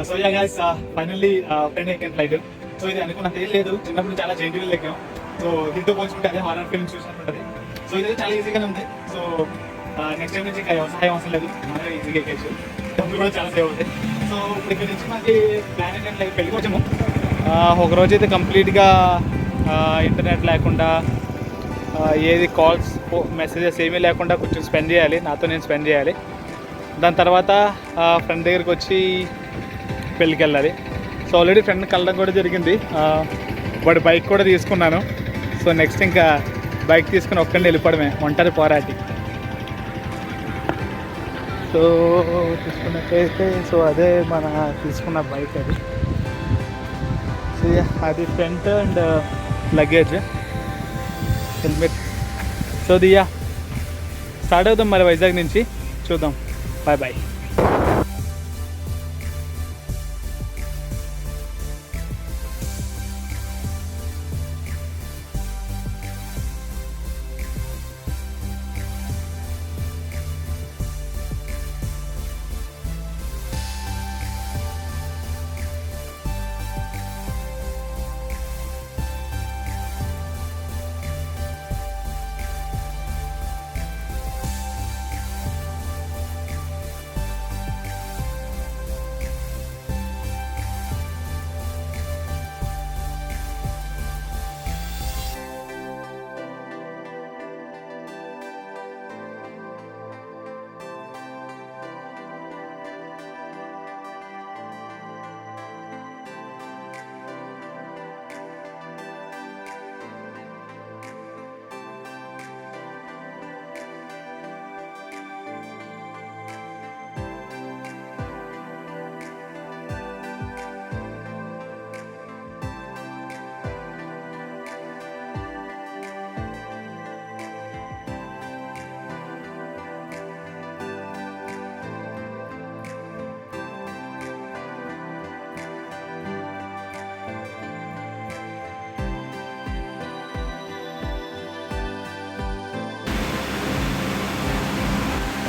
So yeah guys, finally friend ఎక్కాను flight. So ఇది అనుకున్నది ఏం లేదు, చిన్నప్పుడు చాలా జెంటిల్ ఎక్కాం. సో దీంతో పోల్చుకుంటే అదే హారర్ ఫిల్మ్ చూసినట్టు ఉంటుంది. సో ఇది చాలా ఈజీగానే ఉంది. సో నెక్స్ట్ టైం నుంచి ఇంకా వ్యవసాయం అవసరం లేదు, మనమే ఈజీగా ఎక్కేచ్చు. డబ్బులు కూడా చాలా సేవ్ అవుతాయి. సో ఇప్పుడు ఇక్కడ నుంచి మనకి ప్లాన్ ఏంటంటే పెళ్ళికి వచ్చాము. ఒకరోజు అయితే కంప్లీట్గా ఇంటర్నెట్ లేకుండా, ఏది కాల్స్ మెసేజెస్ ఏమీ లేకుండా కొంచెం స్పెండ్ చేయాలి, నాతో నేను స్పెండ్ చేయాలి. దాని తర్వాత ఫ్రెండ్ దగ్గరికి వచ్చి పెళ్ళికి వెళ్ళాలి. సో ఆల్రెడీ ఫ్రెండ్ని కలవడం కూడా జరిగింది. వాడి బైక్ కూడా తీసుకున్నాను. సో నెక్స్ట్ ఇంకా బైక్ తీసుకుని ఒక్కడిని వెళ్ళిపోవడమే, ఒంటరి పోరాటి. సో తీసుకున్నట్టయితే సో అదే మన తీసుకున్న బైక్ అది. సో అది front and luggage, helmet. So దియా స్టార్ట్ అవుతాం మరి వైజాగ్ నుంచి, చూద్దాం. Bye bye.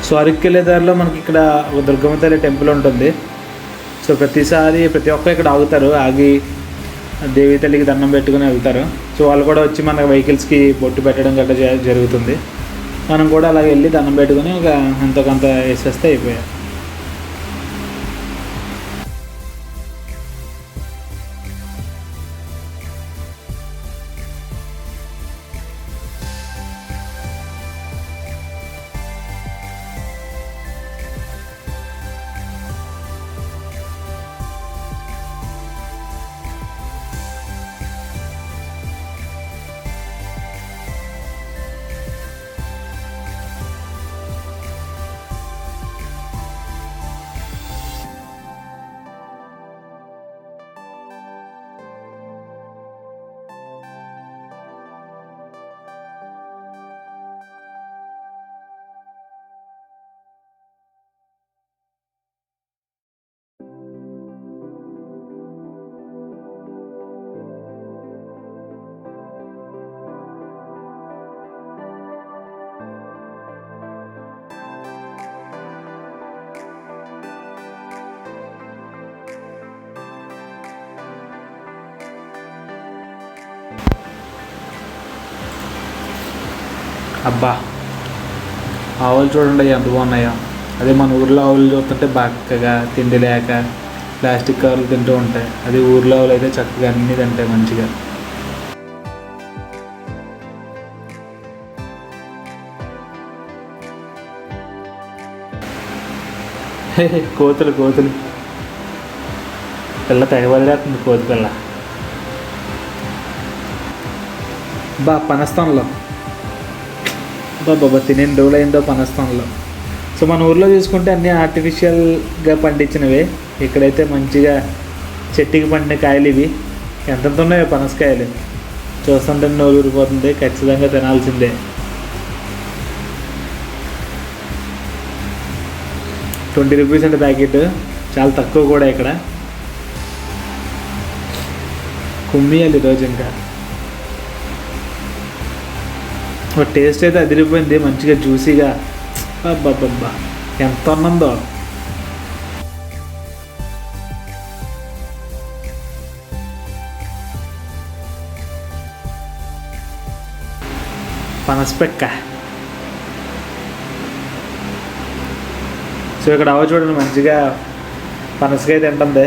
సో అరకుకి వెళ్ళే దారిలో మనకి ఇక్కడ ఒక దుర్గమ్మ తల్లి టెంపుల్ ఉంటుంది. సో ప్రతిసారి ప్రతి ఒక్కరు ఇక్కడ ఆగుతారు, ఆగి దేవి తల్లికి దండం పెట్టుకుని వెళ్తారు. సో వాళ్ళు కూడా వచ్చి మన వెహికల్స్కి బొట్టు పెట్టడం గట్రా జరుగుతుంది. మనం కూడా అలాగే వెళ్ళి దండం పెట్టుకుని ఒక ఎంతో కొంత వేసేస్తే అయిపోయాయి. అబ్బా, ఆవులు చూడండి ఎంత బాగున్నాయో. అదే మన ఊర్లో ఆవులు చూస్తుంటే బాగా తిండి లేక ప్లాస్టిక్ కవర్లు తింటూ ఉంటాయి. అది ఊర్లో ఆవులు అయితే చక్కగా అన్నీ తింటాయి మంచిగా. కోతులు కోతులు పిల్ల తెగబడిపోతుంది, కోతి పిల్ల. పనస్థానంలో బాబా తినే రోజులైందో పనస్థానంలో. సో మన ఊర్లో చూసుకుంటే అన్నీ ఆర్టిఫిషియల్గా పండించినవే. ఇక్కడైతే మంచిగా చెట్టుకి పండిన కాయలు ఇవి. ఎంతెంత ఉన్నాయో పనసకాయలు, చూస్తుంటే నోరు ఊరిపోతుంది. ఖచ్చితంగా తినాల్సిందే. ₹20 అంటే ప్యాకెట్, చాలా తక్కువ కూడా. ఇక్కడ కుమ్మియాలి ఈరోజు. ఇంకా టేస్ట్ అయితే అదిరిపోయింది, మంచిగా జ్యూసీగా. అబ్బబ్బబ్బా ఎంత ఉన్నదో. పనసపెక్క. సో ఇక్కడ అవ చూడండి మంచిగా పనసకాయ తింటుంది.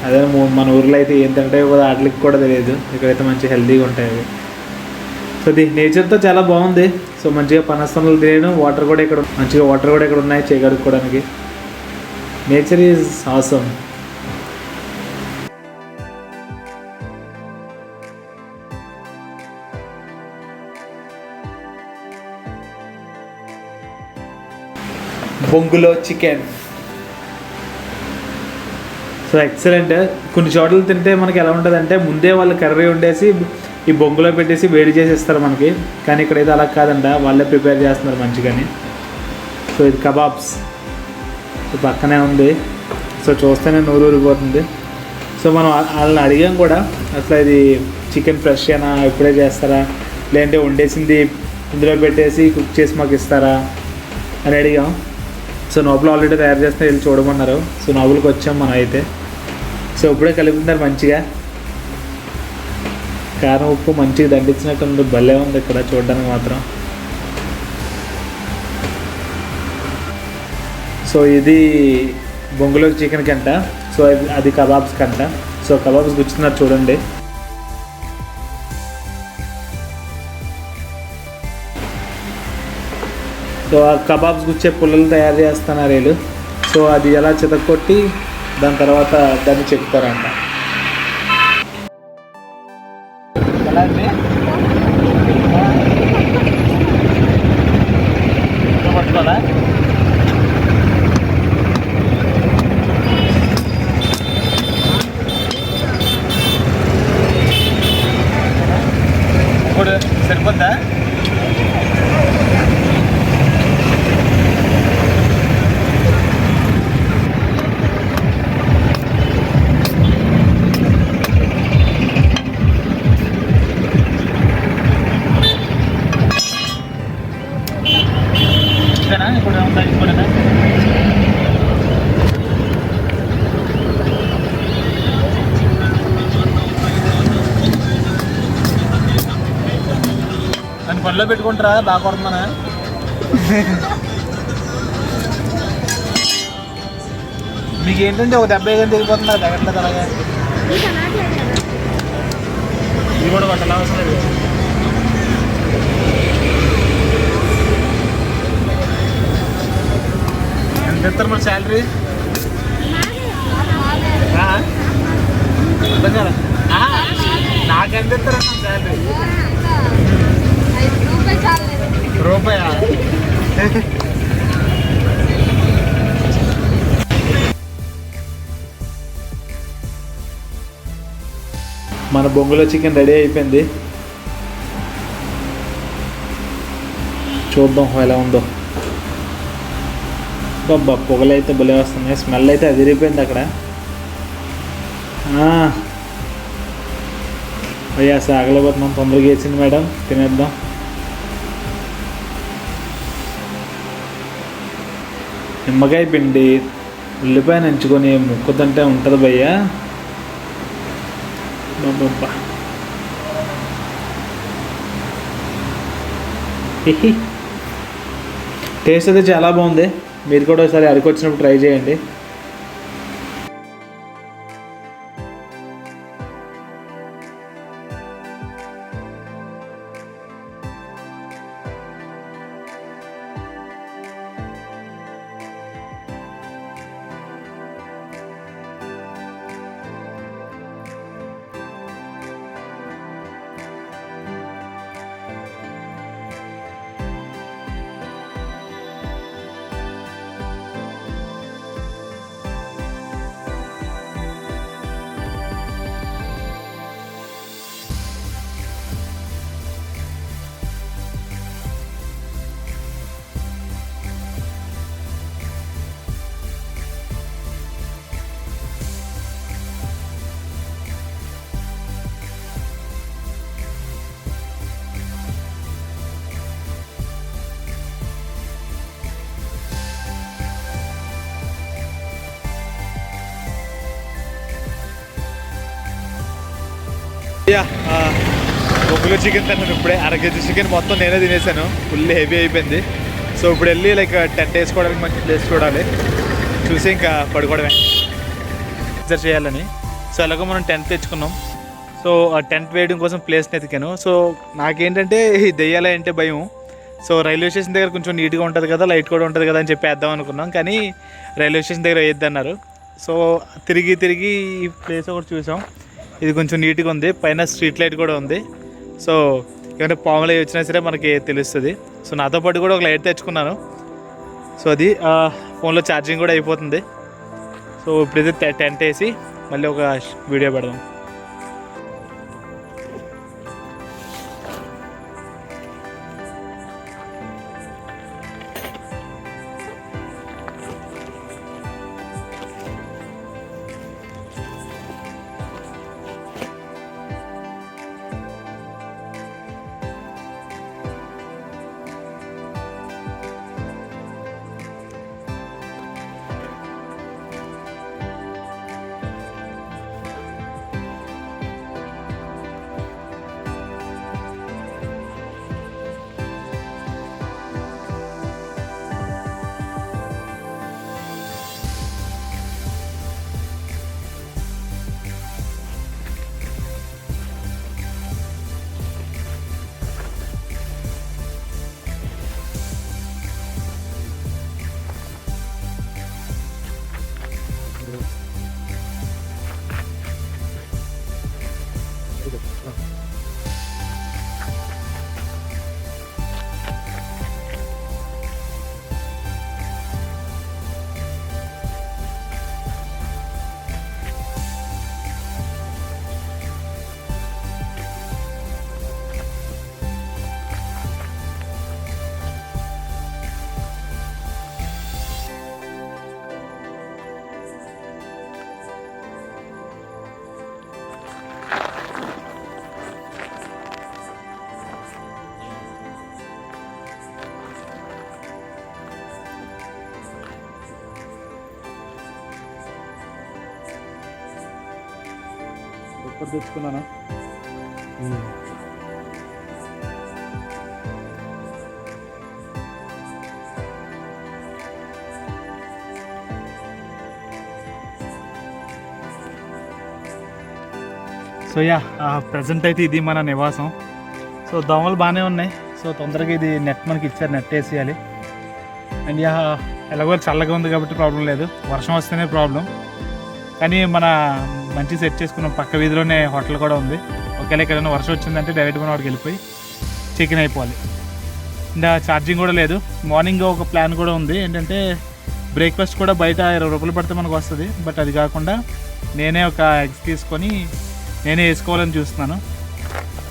అదే మన ఊర్లో అయితే ఏం తింటాయో కూడా వాటికి కూడా తెలియదు. ఇక్కడైతే మంచి హెల్తీగా ఉంటాయి అవి. సో ఇది నేచర్తో చాలా బాగుంది. సో మంచిగా పనసలు తినడం, వాటర్ కూడా ఇక్కడ మంచిగా వాటర్ కూడా ఇక్కడ ఉన్నాయి చేయగలుగుకోవడానికి. Nature is awesome. బొంగులో చికెన్. So excellent. కొన్ని చోట్ల తింటే మనకి ఎలా ఉంటుంది అంటే ముందే వాళ్ళు కర్రీ వండేసి ఈ బొంగులో పెట్టేసి వేడి చేసి ఇస్తారు మనకి. కానీ ఇక్కడైతే అలా కాదంట, వాళ్ళే ప్రిపేర్ చేస్తున్నారు మంచిగాని. సో ఇది కబాబ్స్ పక్కనే ఉంది. సో చూస్తేనే నోరు ఊరిపోతుంది. సో మనం వాళ్ళని అడిగాం కూడా, అసలు ఇది చికెన్ ఫ్రెష్ అయినా ఇప్పుడే చేస్తారా, లేదంటే వండేసింది ఇందులో పెట్టేసి కుక్ చేసి మాకు ఇస్తారా అని అడిగాం. సో నోబులు ఆల్రెడీ తయారు చేస్తే వెళ్ళి చూడమన్నారు. సో నోబుల్కి వచ్చాం మనం అయితే. సో ఇప్పుడే కలుపుతున్నారు మంచిగా. కారం ఉప్పు మంచిగా దండించినట్టు ఉంది, భలే ఉంది ఇక్కడ చూడడానికి మాత్రం. సో ఇది బొంగులో చికెన్ కంట. సో అది కబాబ్స్ కంట. సో కబాబ్స్ గుచ్చుతున్నారు చూడండి. సో ఆ కబాబ్స్ గుచ్చే పుల్లలు తయారు చేస్తున్నారు వీళ్ళు. సో అది ఎలా చితక్కొట్టి దాని తర్వాత దాన్ని చెప్తారంట. పట్టుకోవాలా? ఇప్పుడు సరిపోద్దా? ఇప్పుడు ఇంకోటేనా? అని పనిలో పెట్టుకుంటారా? బాగా కొడుతున్నానా? మీకు ఏంటంటే ఒక 70 గంటలు తిరిగిపోతుంది కదా తగ్గట్లేదు. అలాగే ఇది కూడా కొట్టాలి అవసరం లేదు. ఎంత ఇస్తారు మరి శాలరీ? అర్థం కదా? నాకెంత ఇస్తారన్నా శాలరీ? రూపాయా? మన బొంగులో చికెన్ రెడీ అయిపోయింది. చూద్దాం ఎలా ఉందో. బాబా పొగలు అయితే భలే వస్తున్నాయి. స్మెల్ అయితే అదిరిపోయింది అక్కడ. అయ్యా సాగలేకపోతున్నాం. తొందరగా వేసింది మేడం, తినేద్దాం. నిమ్మకాయ పిండి ఉల్లిపాయ నంచుకొని ముక్కుతుంటే ఉంటుంది భయ్యా. బాబా టేస్ట్ అయితే చాలా బాగుంది. మీరు కూడా ఒకసారి అరకు వచ్చినప్పుడు ట్రై చేయండి. బొగ్గులో చికెన్ తిన్నాను ఇప్పుడే. 1/2 కేజీ చికెన్ మొత్తం నేనే తినేసాను. ఫుల్ హెవీ అయిపోయింది. సో ఇప్పుడు వెళ్ళి లైక్ టెంట్ వేసుకోవడానికి మంచి ప్లేస్ చూడాలి, చూసి ఇంకా పడుకోవడమే చేయాలని. సో ఎలాగో మనం టెంట్ తెచ్చుకున్నాం. సో ఆ టెంట్ వేయడం కోసం ప్లేస్ని ఎతికాను. సో నాకేంటంటే ఈ దెయ్యాల అంటే భయం. సో రైల్వే స్టేషన్ దగ్గర కొంచెం నీట్గా ఉంటుంది కదా, లైట్ కూడా ఉంటుంది కదా అని చెప్పి వేద్దాం అనుకున్నాం, కానీ రైల్వే స్టేషన్ దగ్గర వేయద్దన్నారు. సో తిరిగి తిరిగి ఈ ప్లేస్ ఒకటి చూసాం. ఇది కొంచెం నీట్గా ఉంది, పైన స్ట్రీట్ లైట్ కూడా ఉంది. సో ఏమంటే పాములు వచ్చినా సరే మనకి తెలుస్తుంది. సో నాతో పాటు కూడా ఒక లైట్ తెచ్చుకున్నాను. సో అది ఫోన్లో ఛార్జింగ్ కూడా అయిపోతుంది. సో ఇప్పుడైతే టెంట్ వేసి మళ్ళీ ఒక వీడియో పెడదాం. ఎప్పుడు తెచ్చుకున్నాను. సో యా ప్రజెంట్ అయితే ఇది మన నివాసం. సో దోమలు బాగానే ఉన్నాయి. సో తొందరగా ఇది నెట్ మనకి ఇచ్చారు, నెట్ వేసేయాలి. అండ్ యా ఎలాగో చల్లగా ఉంది కాబట్టి ప్రాబ్లం లేదు, వర్షం వస్తేనే ప్రాబ్లం. కానీ మన మంచి సెట్ చేసుకున్నాం, పక్క వీధిలోనే హోటల్ కూడా ఉంది. ఒకవేళ ఎక్కడైనా వర్షం వచ్చిందంటే డైరెక్ట్గా వాడికి వెళ్ళిపోయి చెక్ అయిపోవాలి. అండ్ ఛార్జింగ్ కూడా లేదు. మార్నింగ్ ఒక ప్లాన్ కూడా ఉంది ఏంటంటే బ్రేక్ఫాస్ట్ కూడా బయట 20 రూపాయలు పడితే మనకు వస్తుంది. బట్ అది కాకుండా నేనే ఒక ఎగ్స్ తీసుకొని నేనే వేసుకోవాలని చూస్తున్నాను,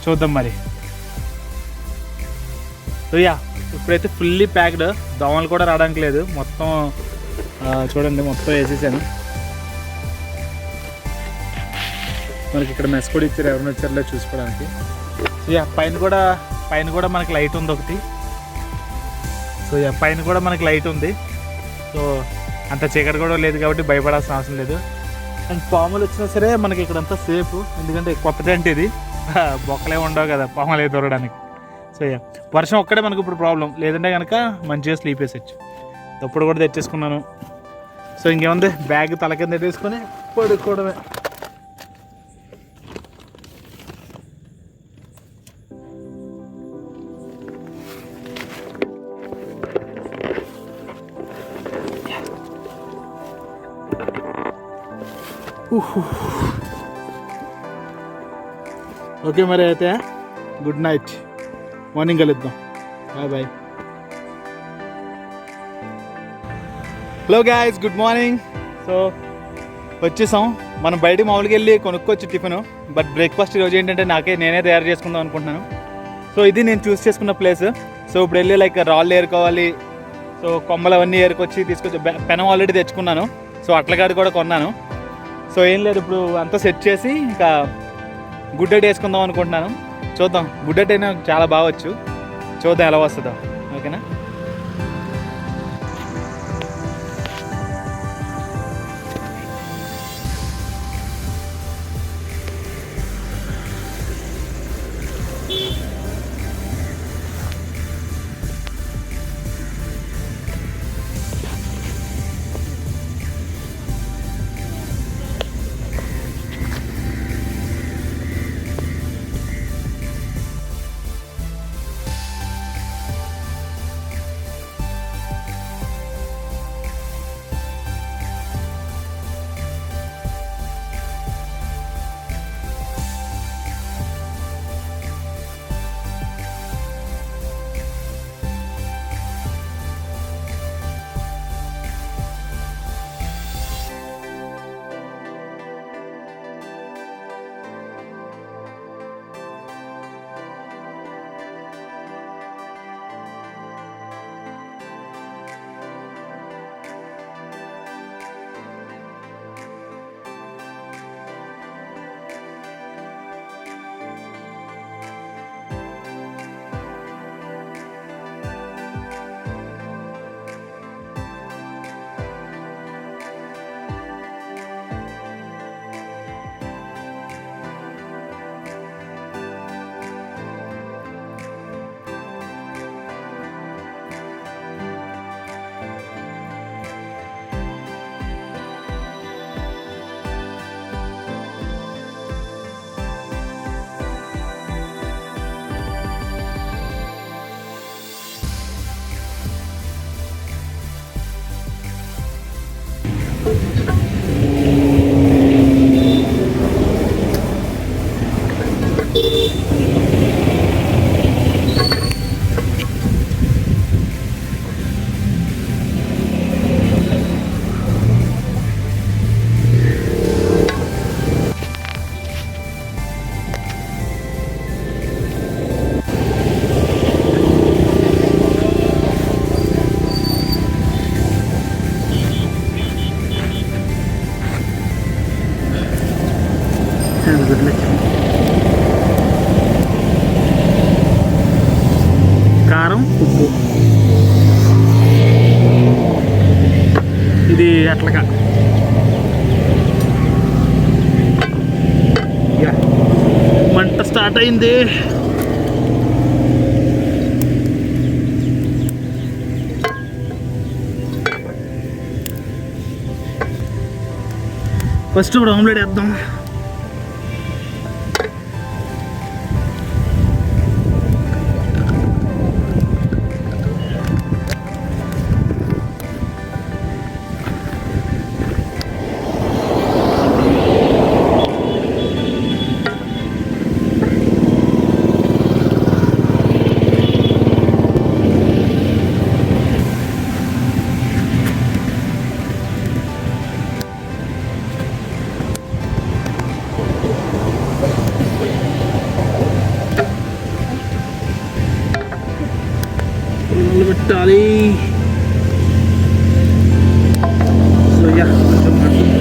చూద్దాం మరి. సో యా ఇప్పుడైతే ఫుల్లీ ప్యాక్డ్, దోమలు కూడా రావడానికి లేదు. మొత్తం చూడండి మొత్తం వేసేసాను. మనకి ఇక్కడ మెస్ కూడా ఇచ్చారు, ఎవరైనా వచ్చారో చూసుకోవడానికి. సో యా పైన కూడా మనకి లైట్ ఉంది ఒకటి. సో యా పైన కూడా మనకి లైట్ ఉంది. సో అంత చీకటి కూడా లేదు కాబట్టి భయపడాల్సిన అవసరం లేదు. అండ్ పాములు వచ్చినా సరే మనకి ఇక్కడంతా సేఫ్, ఎందుకంటే కొత్త టెంట్ ఇది, బొక్కలే ఉండవు కదా పాములు అయితే దొరకడానికి. సో యా వర్షం ఒక్కడే మనకి ఇప్పుడు ప్రాబ్లం, లేదంటే కనుక మంచిగా స్లీప్ వేసచ్చు. తప్పుడు కూడా తెచ్చేసుకున్నాను. సో ఇంకేముంది, బ్యాగ్ తల కింద పెట్టేసుకొని పడుకోవడమే. ఓకే మరి అయితే గుడ్ నైట్, మార్నింగ్ కలుద్దాం. Bye bye. Hello guys, good morning. So వచ్చేసాం. మనం బయటకు మామూలుగా వెళ్ళి కొనుక్కోవచ్చు టిఫిన్, బట్ బ్రేక్ఫాస్ట్ ఈరోజు ఏంటంటే నేనే తయారు చేసుకుందాం అనుకుంటున్నాను. సో ఇది నేను చూస్ చేసుకున్న ప్లేస్. సో ఇప్పుడు వెళ్ళి లైక్ రాళ్ళు ఏరుకోవాలి. సో కొమ్మలు అవన్నీ ఏరుకొచ్చి తీసుకొచ్చి పెనం ఆల్రెడీ తెచ్చుకున్నాను. సో అట్లగాడి కూడా కొన్నాను. సో ఏం లేదు, ఇప్పుడు అంతా సెట్ చేసి ఇంకా గుడ్డెట్ వేసుకుందాం అనుకుంటున్నాను. చూద్దాం, గుడ్డెట్ అయినా చాలా బాగొచ్చు, చూద్దాం ఎలా వస్తుందో. ఓకేనా? కారం, ఉప్పు, ఇది అట్లగా మంట స్టార్ట్ అయింది. ఫస్ట్ ఇప్పుడు ఆమ్లెట్ వేద్దాం. పెట్టాలి. సో యా కొంచెం మండుతుంది.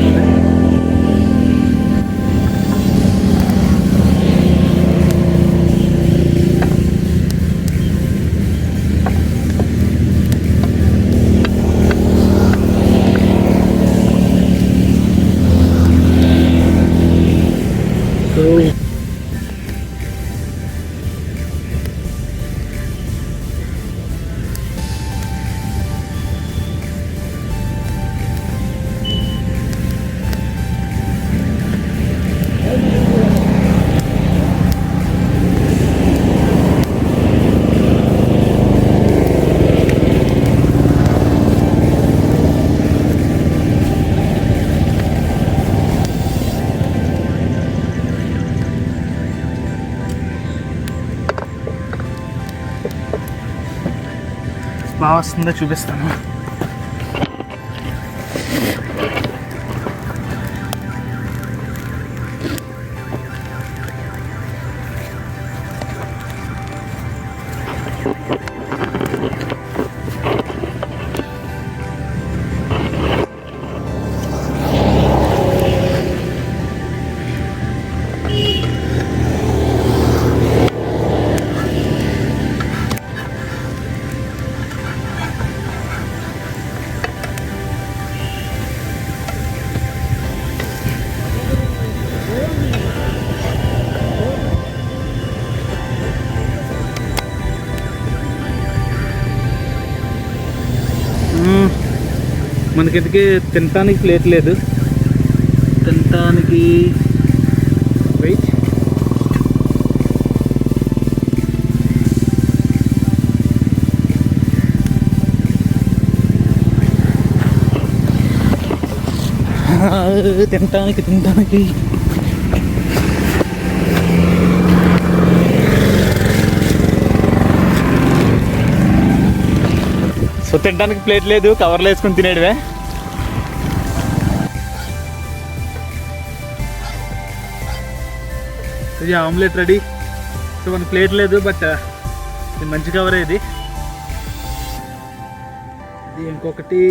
బాగా వస్తుందో చూపిస్తాను. మనకి తినటానికి ప్లేట్ లేదు. తినటానికి వెయిట్. తినటానికి సో తినడానికి ప్లేట్ లేదు, కవర్లో వేసుకొని తినేటివే. ఇది ఆమ్లెట్ రెడీ. సో మన ప్లేట్ లేదు, బట్ ఇది మంచి కవరే. ఇది ఇంకొకటి.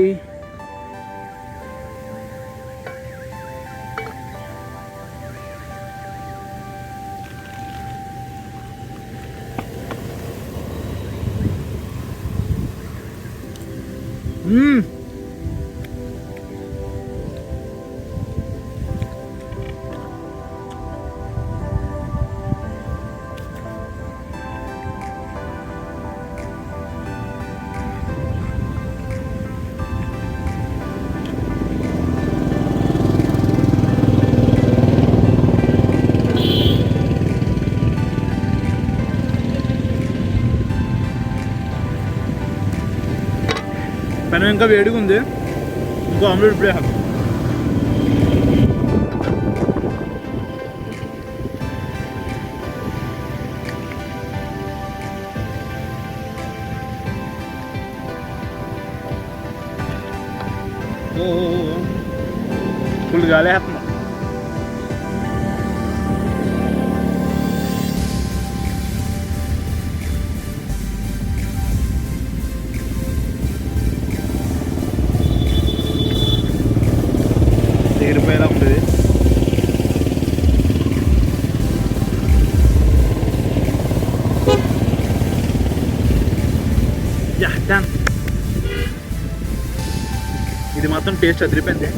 పెనం ఇంకా వేడిగా ఉంది. ఇంకో ఆమ్లెట్ ఇప్పుడే వేస్తాను. ఫుల్ గాలి వేస్తున్నా. రూపాయల ఉంటుంది. మొత్తం టేస్ట్ అదిరిపోయింది.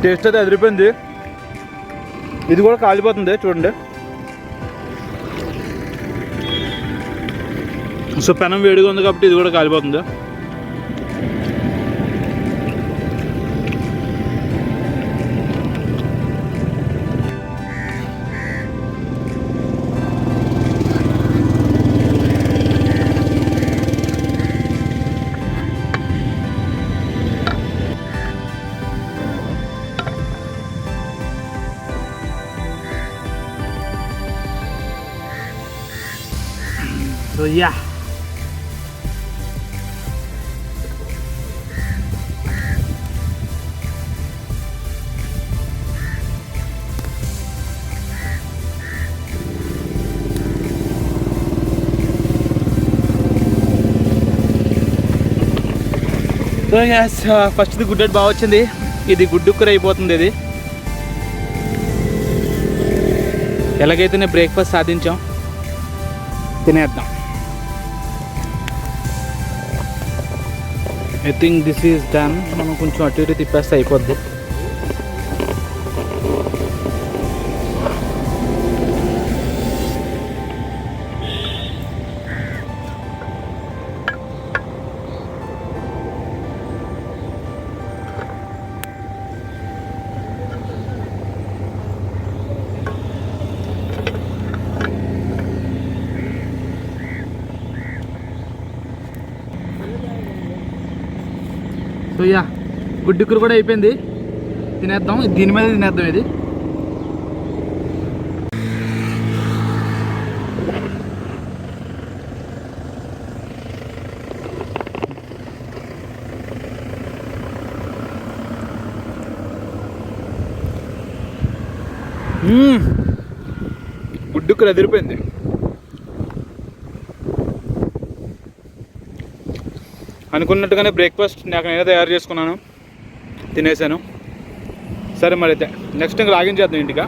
టేస్ట్ అయితే అదిరిపోయింది. ఇది కూడా కాలిపోతుంది చూడండి. సో పెనం వేడిగా ఉంది కాబట్టి ఇది కూడా కాలిపోతుంది. సో యా సో గ్యాస్ ఫస్ట్ది గుడ్డెట్ బాగా వచ్చింది. ఇది గుడ్డు కూర అయిపోతుంది. ఇది ఎలాగైతేనే బ్రేక్ఫాస్ట్ సాధించాం, తినేద్దాం. I think this is done. మనం కొంచెం అటు ఇటు తిప్పేస్తే అయిపోద్ది. సో యా గుడ్డు కూర కూడా అయిపోయింది. తినేద్దాం. దీని మీద తినేద్దాం. ఇది గుడ్డు కూర అదిరిపోయింది. అనుకున్నట్టుగానే బ్రేక్ఫాస్ట్ నాకు నేనే తయారు చేసుకున్నాను, తినేసాను. సరే మరి అయితే నెక్స్ట్ ఇంకా లాగిన్ చేద్దాం ఇంటికా.